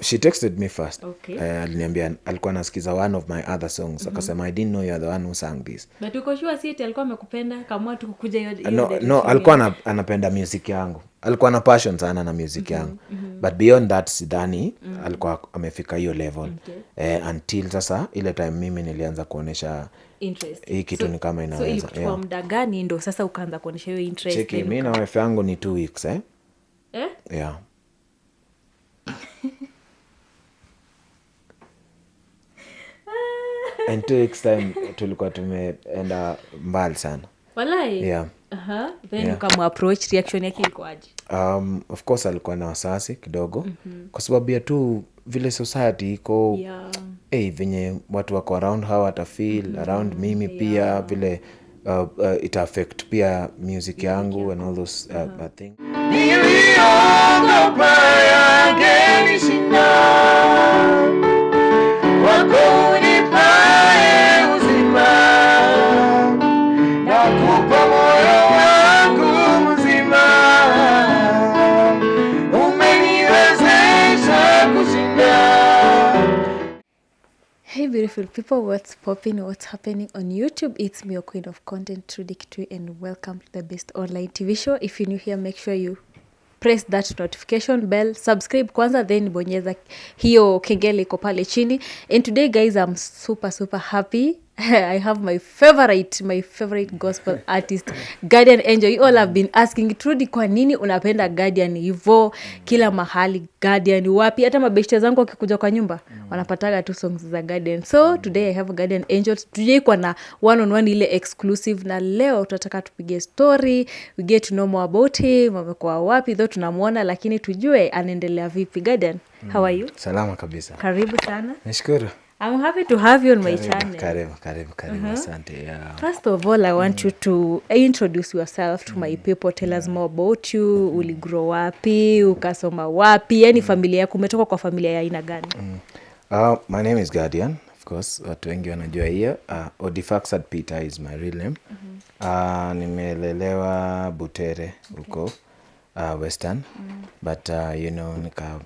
She texted me first. Okay. Aliniambia alikuwa anasikiza one of my other songs. Akasema I didn't know you are the one who sang this. But uko sure si eti alikuwa amekupenda kama tu kukuja hiyo No, alikuwa anapenda music yangu. Alikuwa na passion sana na music yangu. But beyond that sidhani alikuwa amefika hiyo level. Until sasa ile time mimi nilianza kuonesha interest. Hii kitu ni kama inaweza. So ilikuwa muda gani ndo sasa ukaanza kuonesha hiyo interest? Cheki, mimi na wife yangu ni 2 weeks Yeah. And 2 weeks time tulikuwa tumeenda mbali sana. Walai? Yeah. Then ukamapproach, reaction yake ilikuwaje? Of course alikuwa na wasasi kidogo. Kwa sababu ya tu vile society iko venye watu wako around how watafeel around mimi pia vile it affect pia music yangu and all those things. Niliogopa yangenishinda wako unipae uzima nakupa moyo wangu mzima umeniwezesha kushinda. Hey beautiful people, what's popping, what's happening on YouTube? It's me, your queen of content, Trudy Kitui, and welcome to the best online TV show. If you're new here, make sure you press that notification bell, subscribe kwanza, then bonyeza hiyo kengele iko pale chini. And today guys, I'm super happy. I have my favorite gospel artist, Guardian Angel. You all have been asking, Trudy, kwa nini unapenda Guardian hivo? Kila mahali Guardian, wapi? Hata mabeshte zangu wakikuja kwa nyumba wanapataga tu songs za Guardian. So today I have Guardian Angel. Today kwa na one-on-one ile exclusive, na leo tutataka tupige story, we get to know more about him, amekuwa wapi, though tunamuona lakini tujue anaendelea vipi. Guardian, how are you? Salama kabisa. Karibu sana. Nashukuru. I'm happy to have you on my channel. Karibu. Asante. Yeah. First of all, I want you to introduce yourself to my people. Tell us more about you. Uligrow wapi, ukasoma wapi, yani familia yako, umetoka kwa familia ya aina gani? My name is Guardian, of course. Watu wengi wanajua hiyo. Odifaxad Peter is my real name. Nimelelewa Butere huko Western. But nika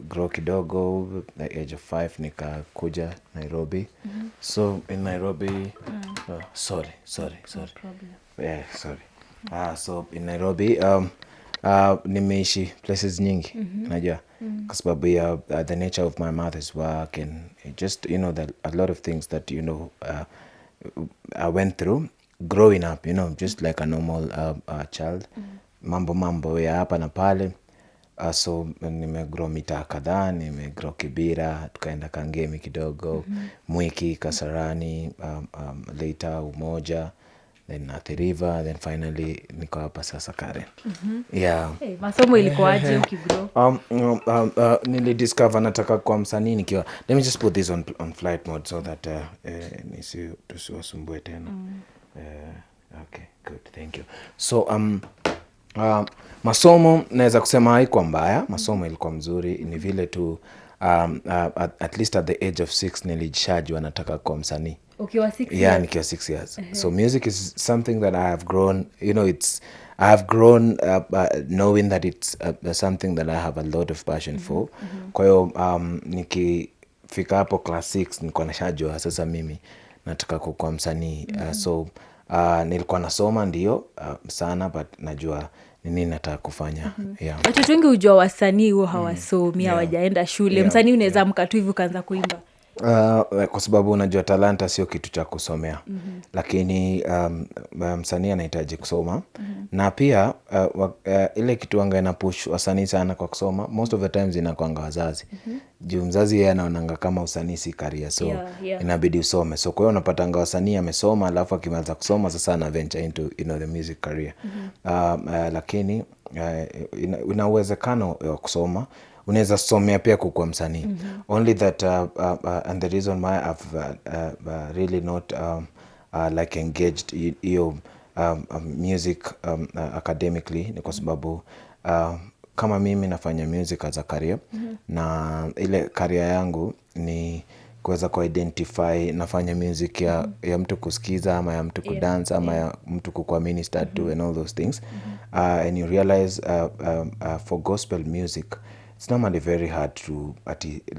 grow kidogo at the age of 5 nika kuja Nairobi. So in Nairobi sorry. No problem. Yeah, sorry. So in Nairobi nimeishi places nyingi. Najua kwa sababu ya the nature of my mother's work and just a lot of things that I went through growing up, just like a normal child. Mambo ya hapa na pale. So nimegrow mitaa kadhaa, nimegrow Kibira, tukaenda Kangemi kidogo, Mwiki, Kasarani, later Umoja, then Athi River, then finally niko hapa sasa Karen. Yeah. Hey, masomo ilikuwaje ukigrow? Nilidiscover nataka kuwa msanii nikiwa, let me just put this on flight mode so that tusiwasumbue tena. Okay, good, thank you. So masomo naweza kusema haikuwa mbaya, masomo ilikuwa mzuri, ni vile tu at least at the age of 6 nilijishajua nataka kuwa msanii. Ukiwa 6 years? Yeah, nikiwa 6 years. So music is something that I have grown, I have grown knowing that it's something that I have a lot of passion for. Kwa hiyo nikifika hapo class 6 nilikuwa nashajua sasa mimi nataka kuwa msanii. So nilikuwa nasoma ndio sana, but najua nini nataka kufanya. Yeah. Watu wengi hujua wasanii huwa hawasomi, hawajaenda shule. Msanii unaweza amka tu hivi ukaanza kuimba. Kwa sababu unajua talanta sio kitu cha kusomea. Lakini msanii anahitaji kusoma. Na pia ile kitu anga ina push wasanii sana kwa kusoma, most of the times inakuanga wazazi. Juu mzazi yeye anaonanga kama usanii si career, so inabidi usome. So kwa hiyo unapatanga wasanii amesoma alafu akimaliza kusoma sasa ana venture into the music career. Lakini ina uwezekano wa kusoma, unaweza somea pia kukuwa msanii. Only that and the reason why I've really not like engaged music academically ni kwa sababu kama mimi nafanya music as a career, na ile career yangu ni kuweza kuidentify nafanya music ya mtu kusikiza ama ya mtu kudance ama ya mtu kukuwa minister to and all those things. And you realize for gospel music it's normally very hard to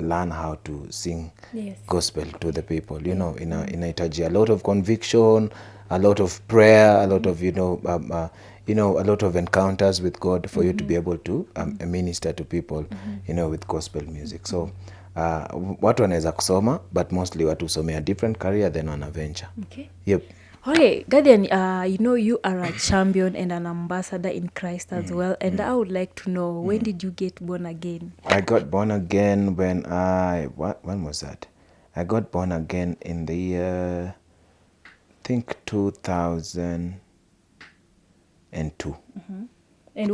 learn how to sing Yes. gospel to the people, you know, inahitaji a lot of conviction, a lot of prayer, a lot of, a lot of encounters with God for you to be able to minister to people, with gospel music. So watu wanaweza kusoma, but mostly watu husomea different career then wana venture. Okay. Yep. Okay, Guardian, you are a champion and an ambassador in Christ as well. And I would like to know, when did you get born again? I got born again when when was that? I got born again in the year, I think 2002. And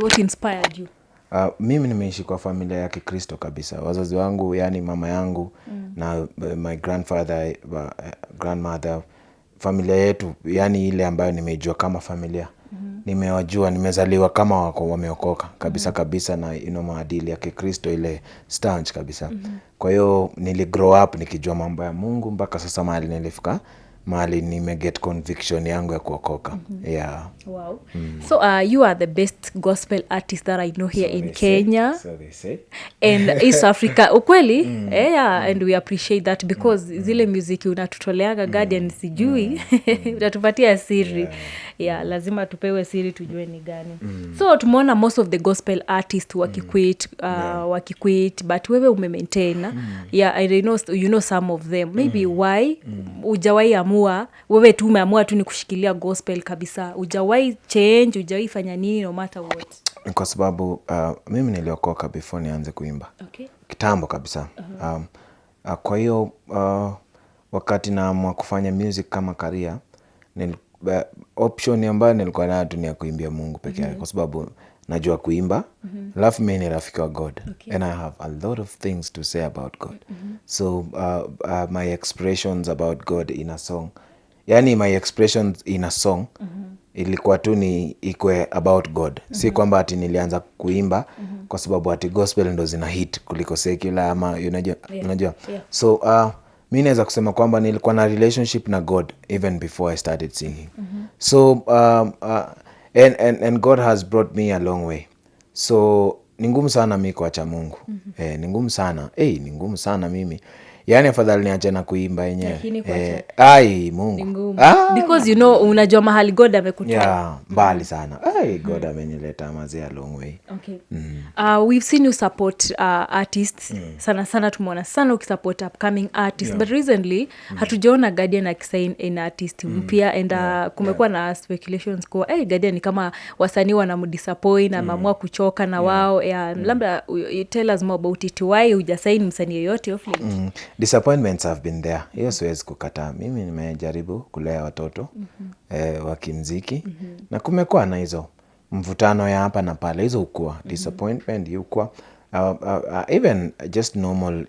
what inspired you? Mimi nimeishi kwa familia ya Kikristo kabisa. Wazazi wangu, yani mama yangu na my grandfather, grandmother, familia yetu, yani ile ambayo nimeijua kama familia. Nimewajua, nimezaliwa kama wako wameokoka kabisa kabisa, na maadili ya Kikristo, ile staunch kabisa. Kwa hiyo grow up nikijua mambo ya Mungu mpaka sasa mahali nilifika, mahali nimeget conviction yangu ya kuokoka. Yeah. Wow. So you are the best gospel artist that I know here in Kenya. So they say. And East Africa. Ukweli? Yeah, and we appreciate that because zile music unatutoleaga Guardian sijui. Utatupatia siri. Yeah, lazima tupewe siri tujue ni gani. So tumeona most of the gospel artists wakiquit, but wewe umemaintain. Yeah, I know you know some of them. Maybe why hujawahi amua, wewe tu umeamua tu ni kushikilia gospel kabisa. Hujawahi change, hujawahi fanya nini no matter what? Kwa sababu mimi niliokoka before nianze kuimba. Okay. Kitambo kabisa. Kwa hiyo wakati naamua kufanya music kama career, option ambayo nilikuwa nayo tu ni ya kuimbia Mungu peke yake, kwa sababu najua kuimba. Alafu mimi ni rafiki wa God. Okay. And I have a lot of things to say about God. So my expressions about God in a song, yani my expressions in a song ilikuwa tu ni ikwe about God. Si kwamba ati nilianza kuimba kwa sababu ati gospel ndo zina hit kuliko secular ama unajua. Yeah. So mimi naweza kusema kwamba nilikuwa na relationship na God even before I started singing. So and God has brought me a long way. So ni ngumu sana mimi kuacha Mungu. Ni ngumu sana. Ni ngumu sana mimi. Yani afadhali niache na kuimba yenyewe. Mungu. Because unajua mahali God amekutoa. Yeah, mbali sana. God amenileta mazee a long way. Okay. We've seen you support artists. Sana tumeona sana ukisupport upcoming artists. But recently hatujaona Guardian akisign an artist mpya, and kumekuwa na speculations kwa Guardian ni kama wasanii wanamdisappoint na mamua kuchoka na wao. Labda you tell us more about it. Why hujasign msanii yoyote of late? Disappointments have been there. Hiyo siwezi kukataa. Mimi nimejaribu kulea watoto wa kimziki, na kumekuwa na hizo mvutano ya hapa na pale, hizo ukua disappointment yukua. Even just normal,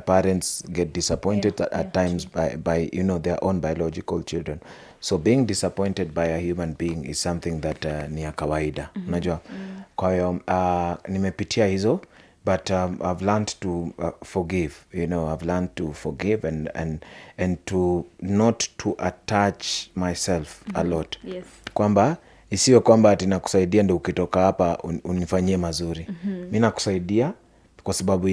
parents get disappointed at times by their own biological children. So being disappointed by a human being is something that ni ya kawaida. Unajua? Kwa hiyo nimepitia hizo. But I've learned to forgive. I've learned to forgive and to not to attach myself a lot. Yes. Kwamba isiwe kwamba ati nakusaidia ndio ukitoka hapa unifanyie mazuri. Mimi nakusaidia kwa sababu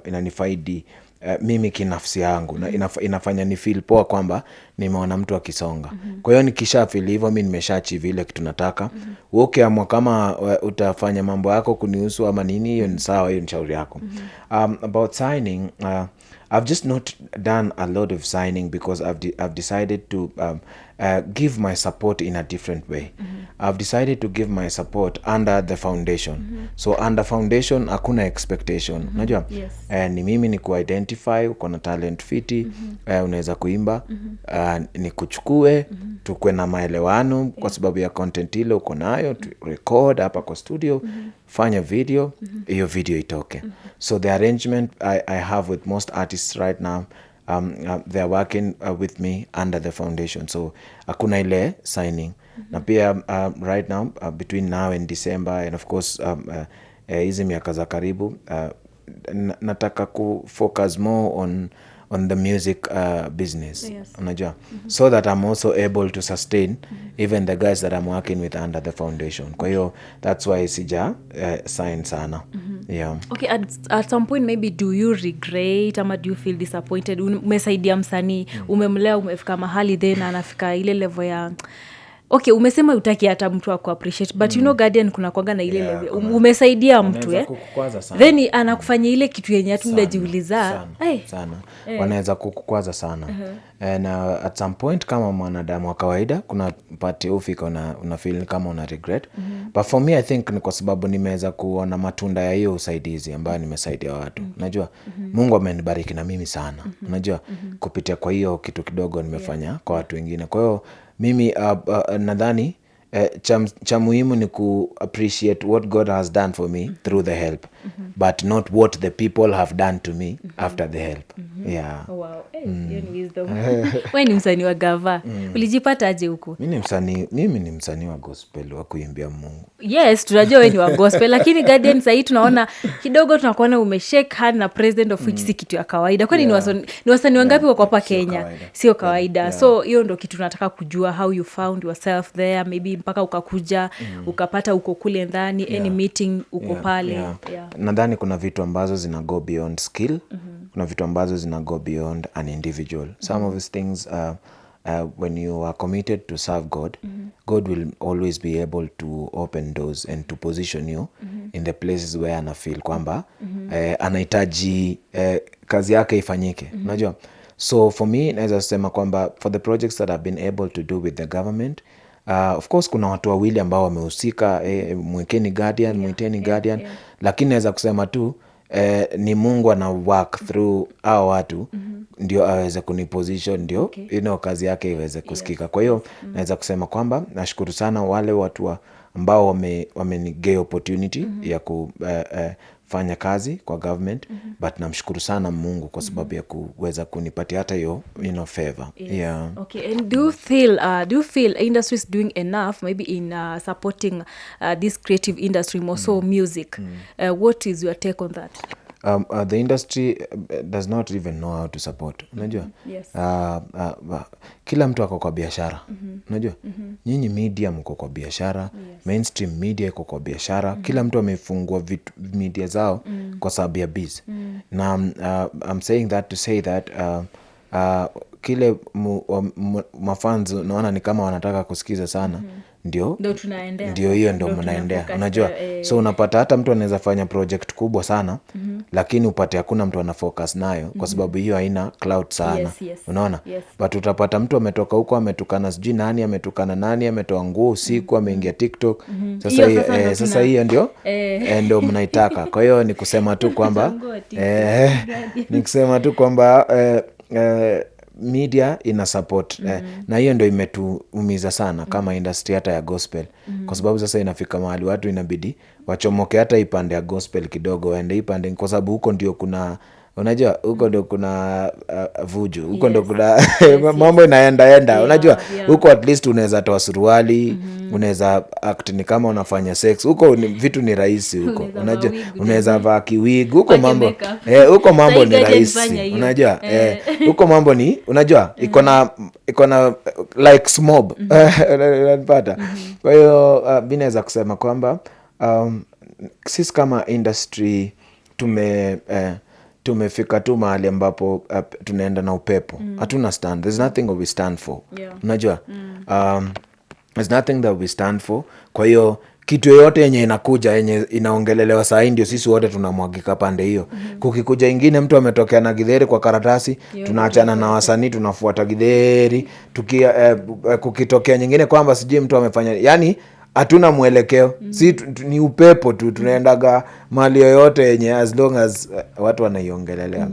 inanifaidi mimi kinafsi yangu, na inafanya ni feel poa kwamba nimeona mtu akisonga. Kwa hiyo nikisha feel hivyo, mimi nimeshaachieve ile kitu nataka. Wewe ukiamua kama utafanya mambo yako kunihusu ama nini, hiyo ni sawa, hiyo ni shauri yako. About signing, I've just not done a lot of signing because I've decided to give my support in a different way. I've decided to give my support under the foundation. So under foundation hakuna expectation. Unajua? Yes. Ni mimi ni ku-identify uko na talent fiti, unaweza kuimba, ni kuchukue, tukue na maelewano kwa sababu ya content ile uko nayo, record hapa kwa studio, fanya video, hiyo video itoke. So the arrangement I have with most artists right now, they're working with me under the foundation. So hakuna ile signing. Na pia right now, between now and December, and of course hizi miaka za karibu, nataka kufocus more on on the music business. Yes. Unajua, so that I'm also able to sustain even the guys that I'm working with under the foundation. Kwa hiyo that's why sija sign sana. Yeah. Okay, at some point maybe do you regret ama do you feel disappointed? Umesaidia msanii, umemlea, umefika mahali then anafika ile level ya okay, umesema utaki hata mtu wa kuappreciate but you know Guardian kuna kwanga na ile level umesaidia mtu then anakufanya ile kitu yenye hatu unajiuliza sana wanaweza kukukwaza sana and at some point kama mwanadamu wa kawaida kuna part ufika una feel kama una regret but for me I think ni kwa sababu nimeweza kuona matunda ya hiyo usaidizi ambayo nimesaidia watu. Unajua Mungu amenibariki na mimi sana. Unajua kupitia kwa hiyo kitu kidogo nimefanya kwa watu wengine. Kwa hiyo mimi nadhani cha muhimu ni ku appreciate what God has done for me through the help but not what the people have done to me after the help. Yeah. Wow. Hiyo ni wisdom. Wewe ni msanii wa gava. Ulijipata aje huko? Mimi ni msanii wa gospel wa kuimbia Mungu. Yes, tunajua wewe ni wa gospel lakini Guardian sasa tunaona kidogo tunakuona umeshake hand na president of which si kitu ya kawaida. Kwani ni wasanii wangapi wako hapa Kenya? Sio kawaida. So hiyo ndo kitu tunataka kujua, how you found yourself there, maybe mpaka ukakuja ukapata uko kule ndani any meeting uko pale. Nadhani kuna vitu ambazo zina go beyond skill. Kuna vitu ambazo zina go beyond an individual. Some of these things when you are committed to serve God, God will always be able to open doors and to position you in the places where ana feel kwamba anahitaji kazi yake ifanyike. Unajua, so for me naweza sema kwamba for the projects that I've been able to do with the government, of course kuna watu wawili ambao wamehusika, mwiteni Guardian, lakini naweza kusema tu ni Mungu ana work through hao watu ndio aweze kuniposition ndio kazi yake iweze kusikika. Kwa hiyo naweza kusema kwamba nashukuru sana wale watu ambao wamenigea opportunity ya kufanya kazi kwa government but namshukuru sana Mungu kwa sababu ya kuweza kunipatia hata hiyo favor. Yeah. Okay, and do you feel industry is doing enough maybe in supporting this creative industry, more so music? What is your take on that? The industry does not even know how to support. Unajua? Yes. Kila mtu ako kwa biashara. Unajua? Nyinyi media mko kwa biashara, mainstream media iko kwa biashara. Kila mtu amefungua media zao kwa sababu ya biz. Na I'm saying that to say that kile mafans naona ni kama wanataka kusikiza sana ndio tunaendea, ndio hiyo ndio mnaendea. Unajua so unapata hata mtu anaweza fanya project kubwa sana lakini upate hakuna mtu ana focus nayo kwa sababu hiyo haina cloud sana. Unaona, but utapata mtu ametoka huko ametukana sijui nani, ametukana nani, ametoa nguo usiku, ameingia TikTok. Sasa hiyo ndio mnaitaka. Kwa hiyo ni kusema tu kwamba media ina support na hiyo ndio imetuumiza sana kama industry hata ya gospel kwa sababu sasa inafika mahali watu inabidi wachomoke hata ipande ya gospel kidogo waende ipande kwa sababu huko ndio kuna unajua huko ndio kuna vuju huko ndio kuna mambo inaenda unajua huko at least unaweza toa suruali unaweza act ni kama unafanya sex huko vitu ni rahisi huko unajua unaweza vaa kiwig huko mambo ni rahisi unajua huko mambo ni unajua iko na like smob unapata. Kwa hiyo binaweza kusema kwamba sisi kama industry tumefika tu mahali ambapo tunaenda na upepo. Hatuna stand. There's nothing that we stand for. Unajua? There's nothing that we stand for. Kwa hiyo kitu yoyote yenye inakuja yenye inaongelelewa saa hii ndio sisi wote tunamwagika pande hiyo. Kukikuja ingine mtu ametokea na githeri kwa karatasi, tunaachana na wasanii tunafuata githeri. Kukitokea nyingine kwamba sijui mtu amefanya, yani hatuna mwelekeo. Si ni upepo tu tunaendaga mali yoyote yenye as long as watu wanaiongelelea.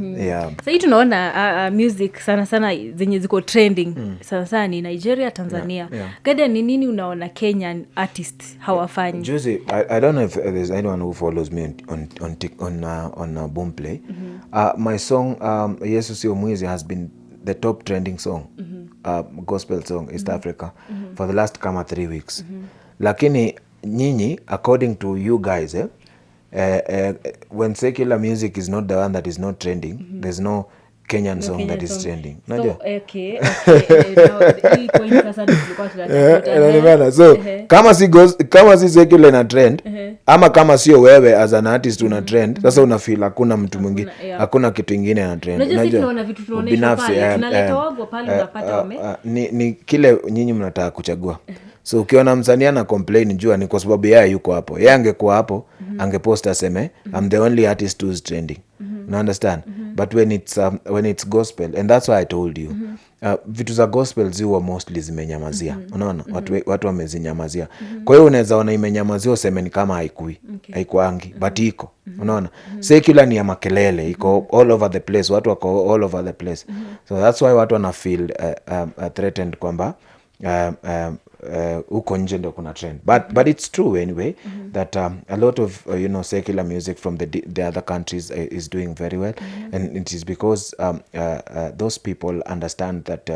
Sasa tunaona music sana zenye ziko trending sana ni Nigeria, Tanzania. Guardian, ni nini unaona Kenyan artists hawafanyi? Juzi, I don't know if there's anyone who follows me on Boomplay. My song Yesu Sio Mwizi has been the top trending song, gospel song East Africa for the last 3 weeks. Lakini nyinyi according to you guys when secular music is not the one that is not trending, there's no Kenyan song that is trending. So, Unajua? okay. Now, hii point sasa ndio tulikuwa tunatafuta. Unaelewana? So kama si secular na trend ama kama sio wewe as an artist una trend, sasa una feel hakuna mtu mwingine, hakuna kitu kingine na trend. Unajua sisi tunaona vitu tunaonyeshwa pale, tunaleta wago pale unapata wame. Ni kile nyinyi mnataka kuchagua. So ukiona msanii ana complain, jua ni kwa sababu yeye yuko hapo. Yeye angekuwa hapo, angepost aseme I'm the only artist who's trending. You understand? But when it's gospel, and that's why I told you, vitu za gospel ziwa mostly zimenyamazia. Unaona? Watu wamezinyamazia. Kwa hiyo unaweza ona imenyamazia useme ni kama haikuangi, but iko. Unaona? Secular ni ya makelele, iko all over the place. Watu wako all over the place. So that's why watu wana feel threatened kwamba huko nje ndio kuna trend, but it's true anyway that a lot of secular music from the other countries is doing very well, and it is because those people understand that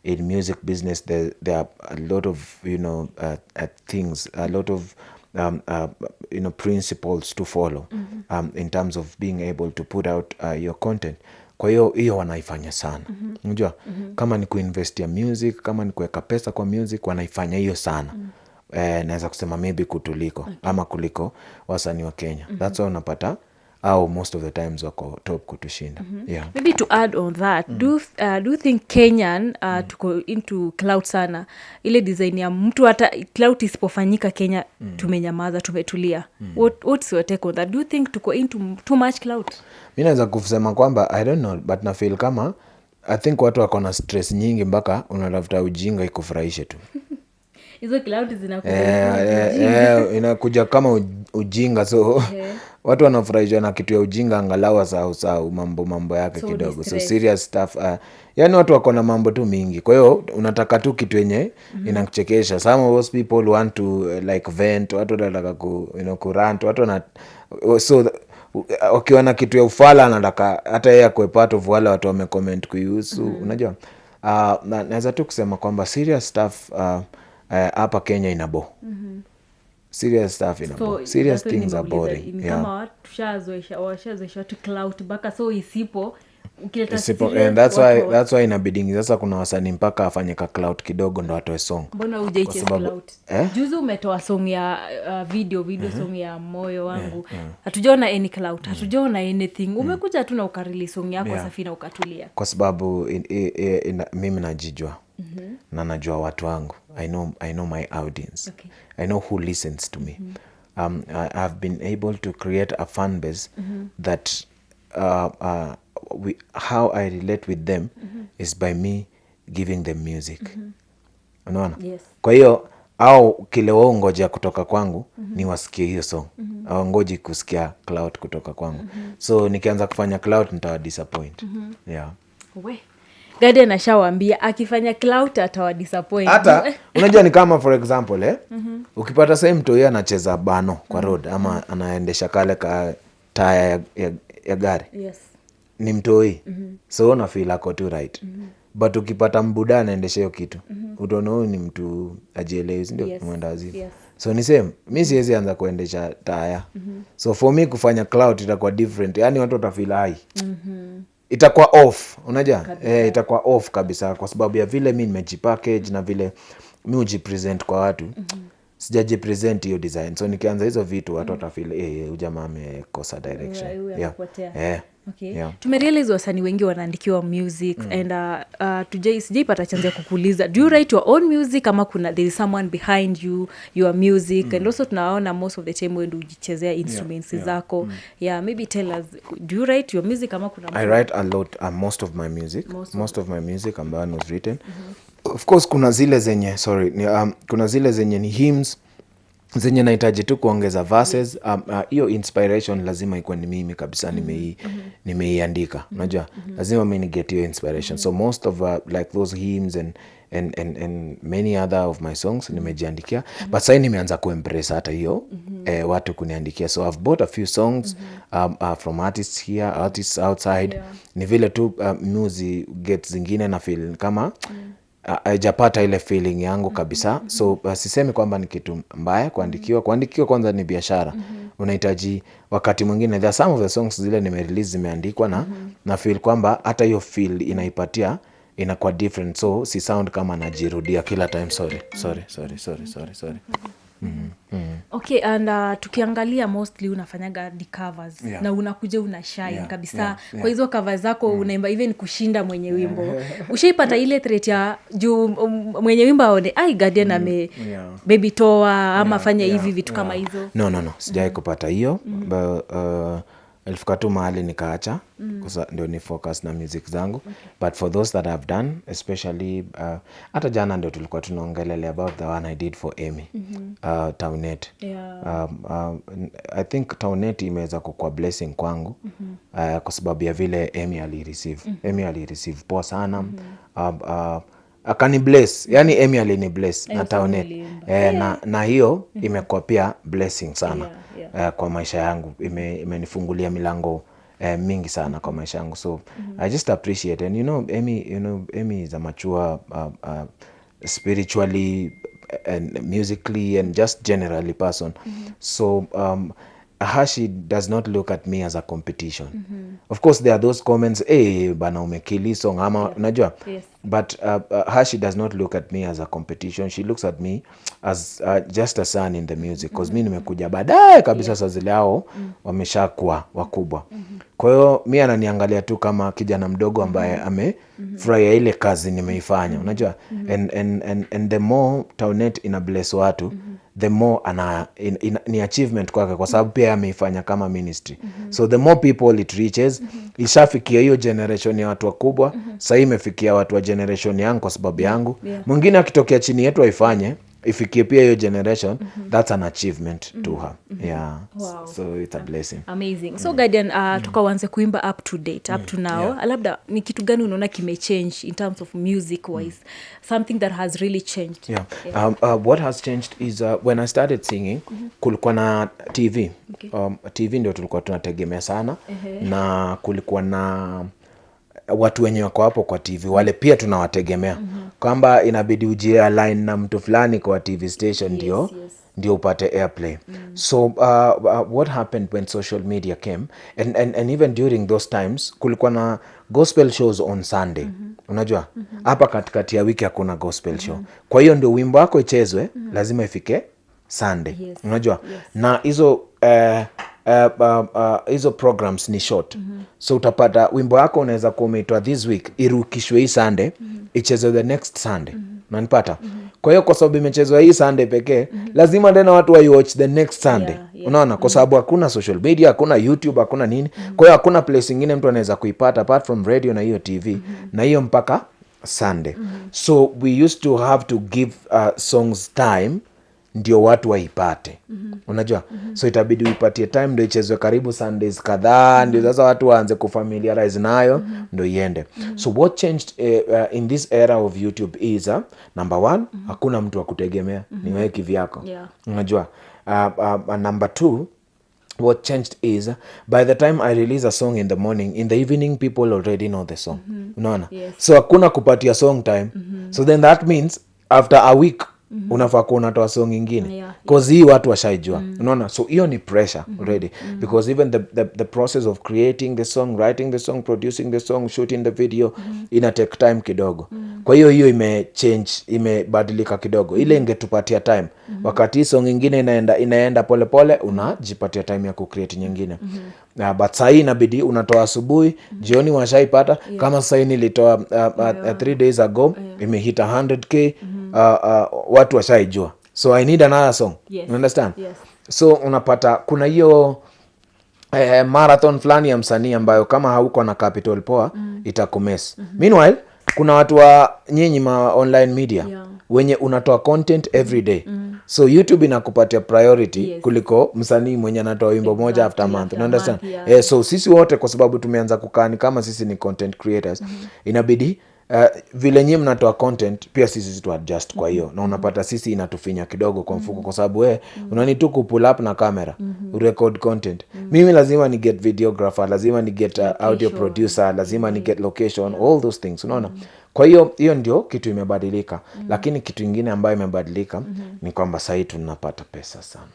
in music business there are a lot of things, a lot of principles to follow in terms of being able to put out your content. Kwa hiyo wanaifanya sana. Unajua kama ni kuinvest ya music, kama ni kuweka pesa kwa music, wanaifanya hiyo sana. Naweza kusema maybe kutuliko ama kuliko wasanii wa Kenya. That's why unapata most of the times wako top kutushinda. Yeah. Maybe to add on that, do you think Kenyan tuko into clout sana? Ile design ya mtu hata clout isipofanyika Kenya tumenyamaza, tumetulia. What's your take on that? Do you think tuko into too much clout? Mimi naweza kusema kwamba I don't know, but na feel kama I think watu wako na stress nyingi mpaka unatafuta ujinga ikufurahishe tu. Hizo clout zinakuja inakuja kama ujinga, so watu wanafurahishwa na kitu ya ujinga, angalau sau mambo yake kidogo. So serious stuff, yani watu wako na mambo tu mingi, kwa hiyo unataka tu kitu yenye inakuchekesha. Some of those people want to like vent, watu wanataka kurant, watu na so ukiwa na kitu ya ufala anataka hata yeye akwe part of wale watu wamecomment kuihusu. Unajua naweza tu kusema kwamba serious stuff hapa Kenya inabo. Serious stuff inabo. Serious things are boring. Kama watu washazoesha tu clout baka, so isipo and that's why inabidingi sasa kuna wasanii mpaka afanye ka clout kidogo ndo atoe song. Mbona hujaicheza clout? Juzi umetoa song ya video song ya moyo wangu. Hatujaona any clout, hatujaona anything. Umekuja tu na ukarili song yako Safina ukatulia. Kwa sababu mimi najijua. Na najua watu wangu. I know my audience. Okay. I know who listens to me. I've been able to create a fan base that how I relate with them is by me giving them music. Unaona? Yes. Kwa hiyo au kile wao ngoja kutoka kwangu ni wasikie hiyo song. Au ngoji kusikia cloud kutoka kwangu. So nikianza kufanya cloud nitawa disappoint. Yeah. Gadi anashawaambia akifanya clout atawa disappoint. Hata unajua ni kama for example ukipata same to yeye anacheza bano kwa road ama anaendesha kale ka taya ya gari. Yes. Ni mtoi. So una feel ako too right. But ukipata mbuda anaendesha hiyo kitu, utaona huyu ni mtu ajielewi, ndio mwenda wazimu. Yes. So ni same, mimi siwezi anza kuendesha taya. So for me kufanya cloud itakuwa different. Yaani watu watafeel high. Itakuwa off, unajua? Itakuwa off kabisa kwa sababu ya vile mimi nimejipackage na vile mimi hujipresent kwa watu. Sijajipresent hiyo design. So nikianza hizo vitu watu watafeel huyu jamaa amekosa direction. Okay. Yeah. Tumerealize wasanii wengi wanaandikiwa music and sijaipata chance ya kukuuliza, do you write your own music ama there is someone behind your music? And also tunaona most of the time when ujichezea instruments zako. Maybe tell us, do you write your music ama kuna I write a lot, most of my music ambayo was written. Of course kuna zile zenye ni hymns zenye nahitaji tu kuongeza verses. Hiyo inspiration lazima ikuwe ni mimi kabisa nimeiandika. Unajua lazima mimi get your inspiration. So most of like those hymns and many other of my songs nimejiandikia. But sasa nimeanza kuembrace hata hiyo watu kuniandikia. So I've bought a few songs from artists here, artists outside. Ni vile tu music get zingine na feel kama haijapata ile feeling yangu kabisa. So sisemi kwamba ni kitu mbaya kuandikiwa kwanza ni biashara. unahitaji wakati mwingine, there are some of the songs zile nimerelease zimeandikwa na na feel kwamba hata hiyo feel inaipatia inakuwa different, so si sound kama najirudia kila time. Sorry. Okay, and tukiangalia mostly unafanyaga di covers na unakuja una shine kabisa kwa hizo covers zako unaimba even kushinda mwenye wimbo. Ushaipata ile threat ya juu mwenye wimbo aone ai Guardian ame baby toa ama fanya hivi vitu kama hizo? No, sijai kupata hiyo. Ilifika tu mahali nikaacha ndio ni focus na music zangu. But for those that I've done, especially hata jana ndio tulikuwa tunaongelelea about the one I did for Amy, Taunet. I think Taunet imeweza kukuwa blessing kwangu kwa sababu ya vile Amy alireceive poa sana. Akani bless, yani Amy alini bless na Taunet. Na hiyo imekuwa pia blessing sana kwa maisha yangu, imenifungulia milango mingi sana kwa maisha yangu, so I just appreciate. And Amy is a mature spiritually and musically and just generally person, so she does not look at me as a competition. Of course there are those comments, bana umekili song ama unajua, but she does not look at me as a competition. She looks at me as just a son in the music, because mi nimekuja baadaye kabisa, saa zile hao wameshakuwa wakubwa. Kwa hiyo mi ananiangalia tu kama kijana mdogo ambaye amefurahia ile kazi nimeifanya, unajua. And the more Taunet ina bless watu, the more ni achievement kwake, kwa sababu pia ameifanya kama ministry. So the more people it reaches, ishafikia hiyo generation ya watu wakubwa, sasa imefikia watu wa generation yangu kwa sababu yangu. Mwingine akitokea chini yetu aifanye ifikie pia hiyo generation, that's an achievement to her. Wow. So it's a blessing. Amazing. So Guardian, tukaanze kuimba up to date, up to now. Labda ni kitu gani unaona kimechange in terms of music wise? Something that has really changed. What has changed is when I started singing, kulikuwa na TV. TV ndio tulikuwa tunategemea sana. Na kulikuwa na watu wenye wako hapo kwa TV wale pia tunawategemea, kwamba inabidi ujie align na mtu fulani kwa TV station ndio upate airplay. So what happened when social media came, and even during those times kulikuwa na gospel shows on Sunday. Unajua hapa katikati ya wiki hakuna gospel show, kwa hiyo ndio wimbo wako ichezwe lazima ifike Sunday. Unajua na hizo programs ni short, so utapata wimbo wako unaweza kuwa umeitwa this week, irukishwe hii Sunday, ichezwe the next Sunday. Unanipata? Kwa hiyo kwa sababu imechezwa hii Sunday pekee, lazima tena watu wa watch the next Sunday. Unaona, kwa sababu hakuna social media, hakuna YouTube, hakuna nini. Kwa hiyo hakuna place nyingine mtu anaweza kuipata apart from radio na hiyo TV, na hiyo mpaka Sunday. So we used to have to give songs time ndio watu waipate. Unajua? So itabidi uipatie time ndio ichezwe karibu Sundays kadhaa, ndio sasa watu waanze kufamiliarize nayo ndio iende. So what changed in this era of YouTube is number one, hakuna mtu wa kutegemea, ni wewe kivyako. Unajua? Number two, what changed is by the time I release a song in the morning, in the evening people already know the song. Unaona? So hakuna kupatia song time. So then that means after a week unafaa kuwa unatoa song ingine, cause hii watu washaijua. Unaona, so hiyo ni pressure already, because even the process of creating the song, writing the song, producing the song, shooting the video ina take time kidogo. Kwa hiyo imebadilika kidogo. Ile ingetupatia time wakati song ingine inaenda pole pole, unajipatia time ya kucreate nyingine. But sasa inabidi unatoa asubuhi, jioni washaipata. Kama sasa nilitoa 3 days ago, imehit 100k, watu washaijua, so I need another song. You understand? So unapata kuna hiyo marathon fulani ya msanii ambayo kama hauko na capital poa itakumes. Meanwhile kuna watu wa nyinyi ma online media wenye unatoa content every day. So YouTube inakupatia priority kuliko msanii mwenye anatoa wimbo moja after month. You understand? So sisi wote kwa sababu tumeanza kukaa kama sisi ni content creators, inabidi vile nyinyi mnatoa content pia sisi tu adjust. Kwa hiyo na unapata sisi inatufinya kidogo kwa mfuko, kwa sababu unani tu pull up na camera record content. Mimi lazima ni get videographer, lazima ni get audio producer, lazima ni get location, all those things. Unaona? Kwa hiyo ndio kitu imebadilika. Lakini kitu kingine ambayo imebadilika ni kwamba sasa tunapata pesa sana.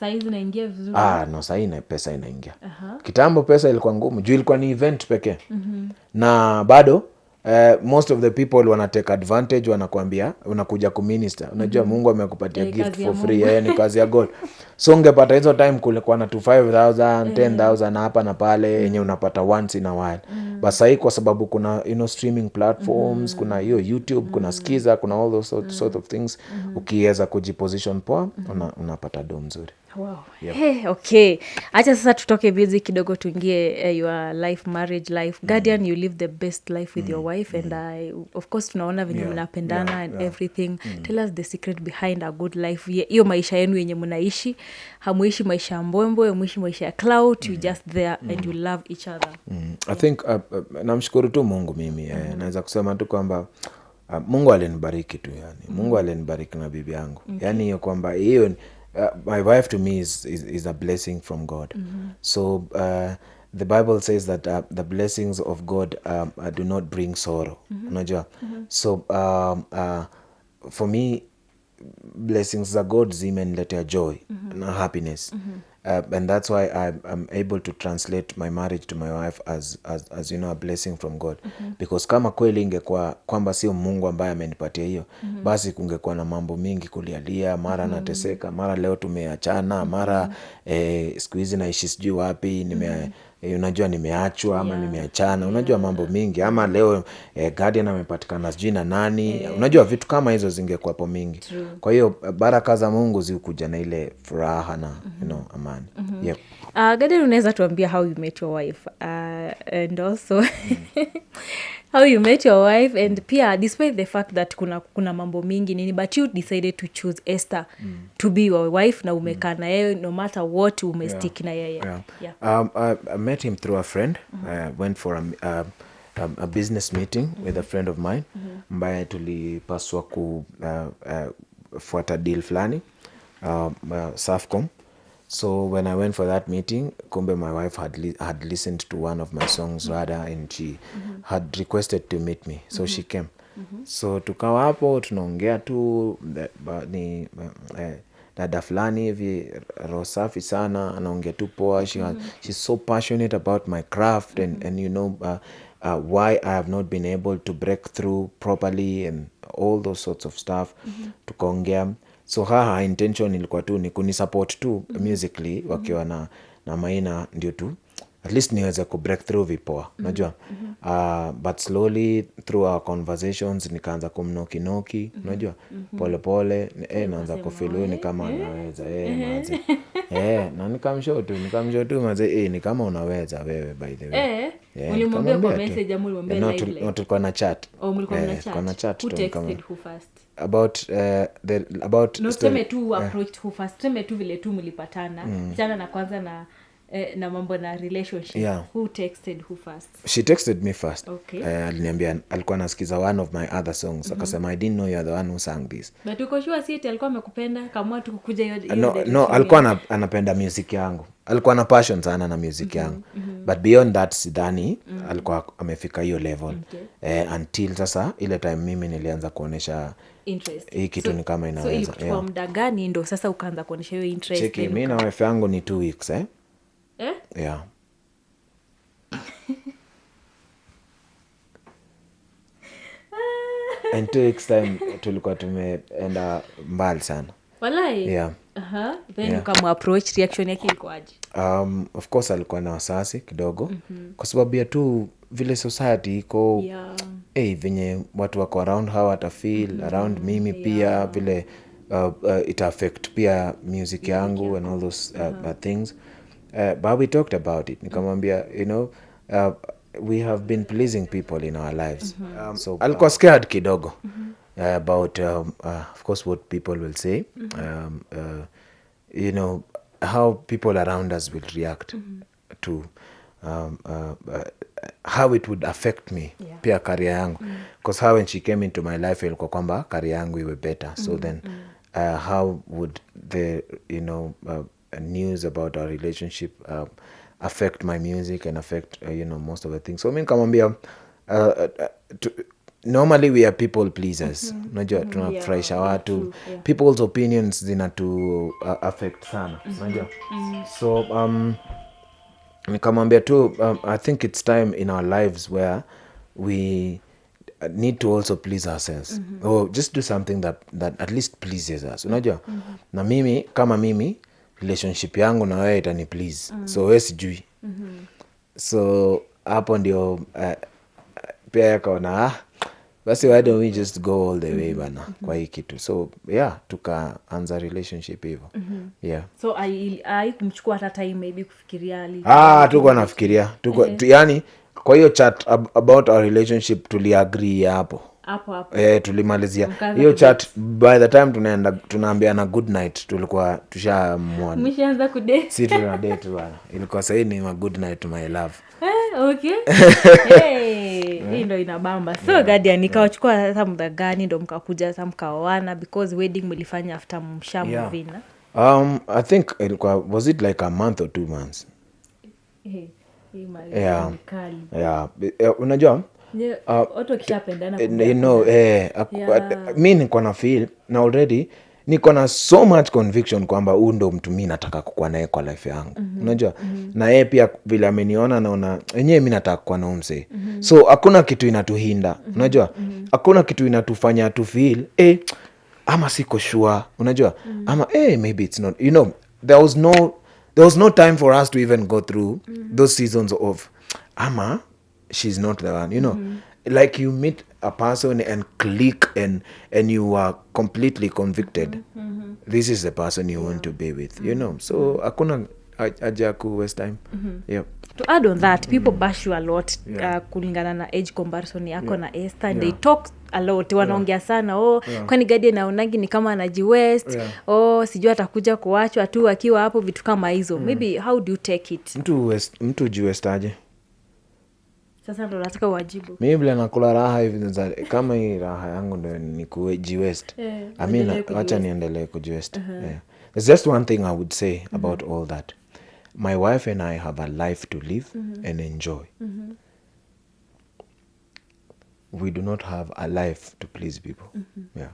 Saizi naingia vizuri. No, sahii pesa inaingia. Kitambo pesa ilikuwa ngumu juu ilikuwa ni event pekee. Na bado most of the people wana take advantage, wanakuambia unakuja kuminister, unajua Mungu amekupatia gift for free, ni kazi ya God. So ungepata hizo time kulikuwa na 5,000 10,000 hapa na pale yenye unapata once in a while. But sahii kwa sababu kuna streaming platforms, kuna hiyo YouTube, kuna Skiza, kuna all those sort of things, ukiweza kujiposition poa unapata do mzuri. Wow. Yep. Hey, okay, acha sasa tutoke busy kidogo tuingie your life, marriage life. Guardian, you live the best life with your wife and of course tunaona venye mnapendana and everything. Tell us the secret behind a good life. Hiyo maisha yenu yenye mnaishi, hamuishi maisha ya mbwembwe, hamuishi maisha ya clout, you just there and you love each other. I think namshukuru tu Mungu mimi. Naweza kusema tu kwamba Mungu alinibariki tu yani. Mungu alinibariki na bibi yangu. Yani hiyo kwamba hiyo my wife to me is a blessing from God. So the Bible says that the blessings of God do not bring sorrow. Unajua? So for me, blessings za God zimeniletea joy na happiness. And that's why I'm able to translate my marriage to my wife as you know, a blessing from God. Because kama kweli ingekuwa kwamba sio Mungu ambaye amenipatia hiyo, basi kungekuwa na mambo mingi kulialia, mara nateseka, mara leo tumeachana, mara siku hizi naishi sijui wapi, unajua nimeachwa ama nimeachana, unajua mambo mingi, ama leo guardian amepatikana sijui na nani, unajua vitu kama hizo zingekuwapo mingi. Kwa hiyo baraka za Mungu zikuja na ile furaha na you know, amani. Yep. Guardian, unaweza tuambia how you met your wife and also how you met your wife, and pia despite the fact that kuna mambo mingi nini, but you decided to choose Esther to be your wife, na umekaa na yeye no matter what, umestick na yeye. I met him through a friend. I went for a business meeting with a friend of mine ambaye tulipaswa kufuata deal fulani, Safcom. So when I went for that meeting, kumbe my wife had listened to one of my songs rather, and she had requested to meet me. So she came. So tukawa hapo tunaongea tu, ni dada fulani hivi roho safi sana, anaongea tu poa. She's so passionate about my craft and you know why I have not been able to break through properly and all those sorts of stuff. Tukaongea. So her intention ilikuwa tu ni kunisupport tu musically, wakiwa na Maina, ndio tu at least niweze ku break through vipoa, unajua. But slowly through our conversations nikaanza kumnoki, unajua, pole pole naanza kufeel ni kama anaweza maze na nikamshow tu maze ni kama unaweza wewe, by the way. Ulimwambia kwa message ama ulimwambia live? Tulikuwa na chat. Mlikuwa na chat. Kuna chat who texted who first? About no, tuseme tu approached who first, tuseme tu vile tu mlipatana jana na kwanza na mambo na relationship. Who texted who first? She texted me first. Okay. Aliniambia alikuwa anasikiza one of my other songs, akasema I didn't know you are the one who sang this. But uko sure si eti alikuwa amekupenda kama tu kukuja hiyo? No, alikuwa anapenda music yangu, alikuwa na passion sana na music yangu. But beyond that sidhani alikuwa amefika hiyo level. Until sasa ile time mimi nilianza kuonesha interest. Hii kitu ni kama inaweza. So ilikuwa muda gani ndo sasa ukaanza kuonesha hiyo interest? Cheki, mimi na wife yangu ni 2 weeks Yeah. And 2 weeks time tulikuwa tumeenda mbali sana. Walai? Yeah. Then ukamu approach, reaction yake ilikuwaje? Of course alikuwa na wasasi kidogo, kwa sababu ya tu vile society iko, venye watu wako around how ata feel around mimi pia vile it affect pia music yangu and all those things. But we talked about it. Nikamwambia, you know, we have been pleasing people in our lives. So alikuwa scared kidogo about of course what people will say. You know, how people around us will react to how it would affect me, pia career yangu. Because how when she came into my life ilikuwa kwamba career yangu iwe better. So then how would the, you know, news about our relationship affect my music and affect you know, most of the things. So mimi nikamwambia normally we are people pleasers. Unajua tunafurahisha watu. true, yeah. People's opinions zinatu affect sana. Unajua. So nikamwambia tu I think it's time in our lives where we need to also please ourselves. Or just do something that at least pleases us. Unajua? Na mimi kama mimi relationship yangu na wewe itani please. So wewe sijui. So hapo ndio pia yakaona basi why don't we just go all the way bana kwa hii kitu. So yeah, tukaanza relationship hivyo. Yeah. So I kumchukua hata time maybe kufikiria tuko nafikiria yani kwa hiyo chat about our relationship tuliagree hapo tulimalizia hiyo chat. By the time tunaambiana good night tulikuwa tushamwona mshaanza kudate. Si tuna date bana, ilikuwa sahi ni ma good night to my love. Okay. Hii ndo inabamba. So Guardian nikawachukua hata muda gani ndo mkakuja sasa mkaoana, because wedding mlifanya after mshamuvina? I think ilikuwa, was it like a month or 2 months? Unajua watu kishapendana mi niko na feel na already niko na so much conviction kwamba huu ndo mtu mi nataka kukuwa naye kwa life yangu. Unajua na yeye pia vile ameniona naona enyewe mi nataka kuwa na mse. So hakuna kitu inatuhinda. Unajua hakuna kitu inatufanya tu feel ama siko sure. Unajua ama maybe it's not, you know, there was no time for us to even go through those seasons of ama she's not the one, you know. Like you meet a person and click and you are completely convicted. This is the person you want to be with, you know. So hakuna haja ku waste time. Yep. To add on that, people bash you a lot kulingana na age comparison yako na Esther, and they talk a lot, wanaongea sana kwani Guardian naonangi ni kama anajiwest sijui atakuja kuachwa tu akiwa hapo, vitu kama hizo. Maybe how do you take it? Mtu jiwestaje? Sasa ndo nataka uwajibu. Mimi bila nakula raha hivi kama hii raha yangu ndo ni kujiwest. Wacha niendelee kujiwest. There's just one thing I would say about all that. My wife and I have a life to live and enjoy. We do not have a life to please people. Yeah.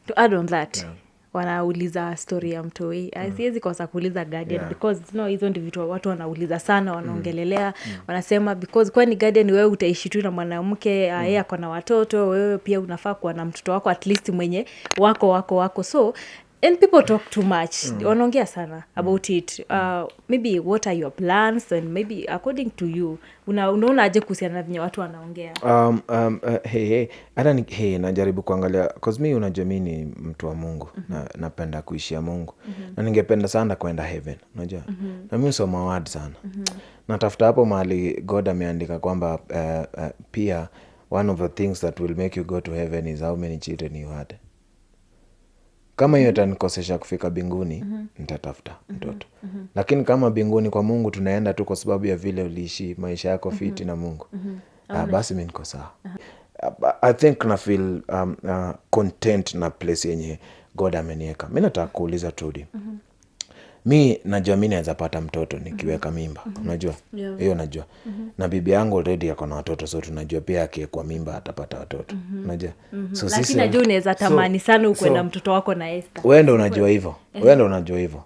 To add on that, wanauliza story ya mtoi. Siwezi kosa kuuliza Guardian because hizo ndio vitu watu wanauliza sana, wanaongelelea. Wanasema because kwani Guardian wewe utaishi tu na mwanamke, yeye ako na watoto, wewe pia unafaa kuwa na mtoto wako at least mwenye wako. So and people talk too much. Wanaongea sana about it. Maybe what are your plans, and maybe according to you unaona aje kuhusiana na vinyo watu wanaongea? Najaribu kuangalia cause mimi unajua mimi ni mtu wa Mungu. Napenda kuishia Mungu. Na ningependa sana kwenda heaven, unajua. Na mimi soma word sana. Natafuta hapo mahali God ameandika kwamba pia one of the things that will make you go to heaven is how many children you had. Kama hiyo itanikosesha kufika binguni, nitatafuta mtoto. Lakini kama binguni kwa Mungu tunaenda tu kwa sababu ya vile uliishi maisha yako fiti na Mungu, basi mimi niko sawa. I think na feel content na place yenye God ameniweka. Mimi nataka kuuliza Trudy. Mi najua mimi naweza pata mtoto nikiweka mimba. Unajua? Hiyo najua. Na bibi yangu already ako na watoto, so tunajua pia akiwekwa mimba atapata watoto. Unajua? So lakini najua unaweza tamani sana uko na mtoto wako na Esther. Wewe ndio unajua hivyo.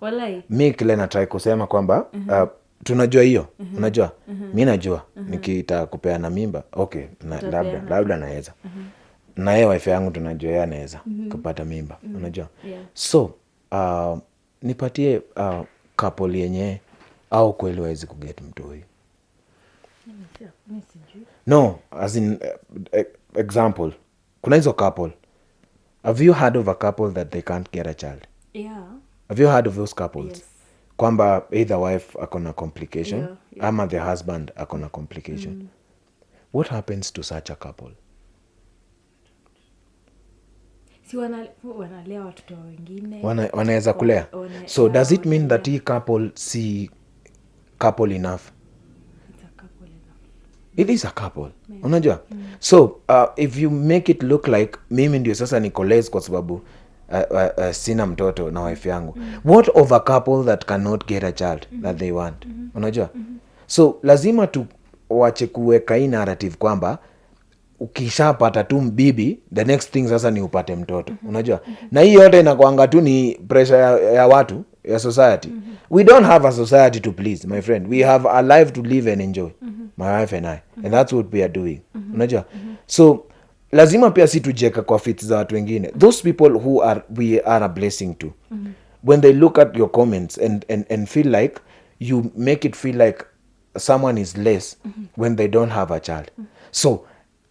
Wallahi. Mimi kile nataka kusema kwamba tunajua hiyo. Unajua? Mimi najua nikitaka kupeana mimba, okay, labda naweza. Na yeye wife yangu tunajua yeye anaweza kupata mimba. Unajua? So nipatie couple yenye au kweli wawezi kuget mtu huyu. No, as in example. Kuna hizo couple. Have you heard of a couple that they can't get a child? Yeah. Have you heard of those couples? Yes. Kwamba either wife akona complication ama the husband akona complication. What happens to such a couple? Si wanalea watoto wengine. Wanaweza kulea. So does it mean that hii couple si couple enough? It's a couple enough. It is a couple. Unajua? So if you make it look like mimi ndio sasa niko less kwa sababu sina mtoto na wife yangu. What of a couple that cannot get a child that they want? Unajua? So lazima tu wache kuweka hii narrative kwamba ukishapata tu bibi, the next thing sasa ni upate mtoto. Unajua, na hii yote inakwanga tu ni pressure ya watu, ya society. We don't have a society to please, my friend. We have a life to live and enjoy, my wife and I, and that's what we are doing. Unajua, so lazima pia si tujeka kwa fit za watu wengine. Those people who we are a blessing to, when they look at your comments and feel like you make it feel like someone is less when they don't have a child. So,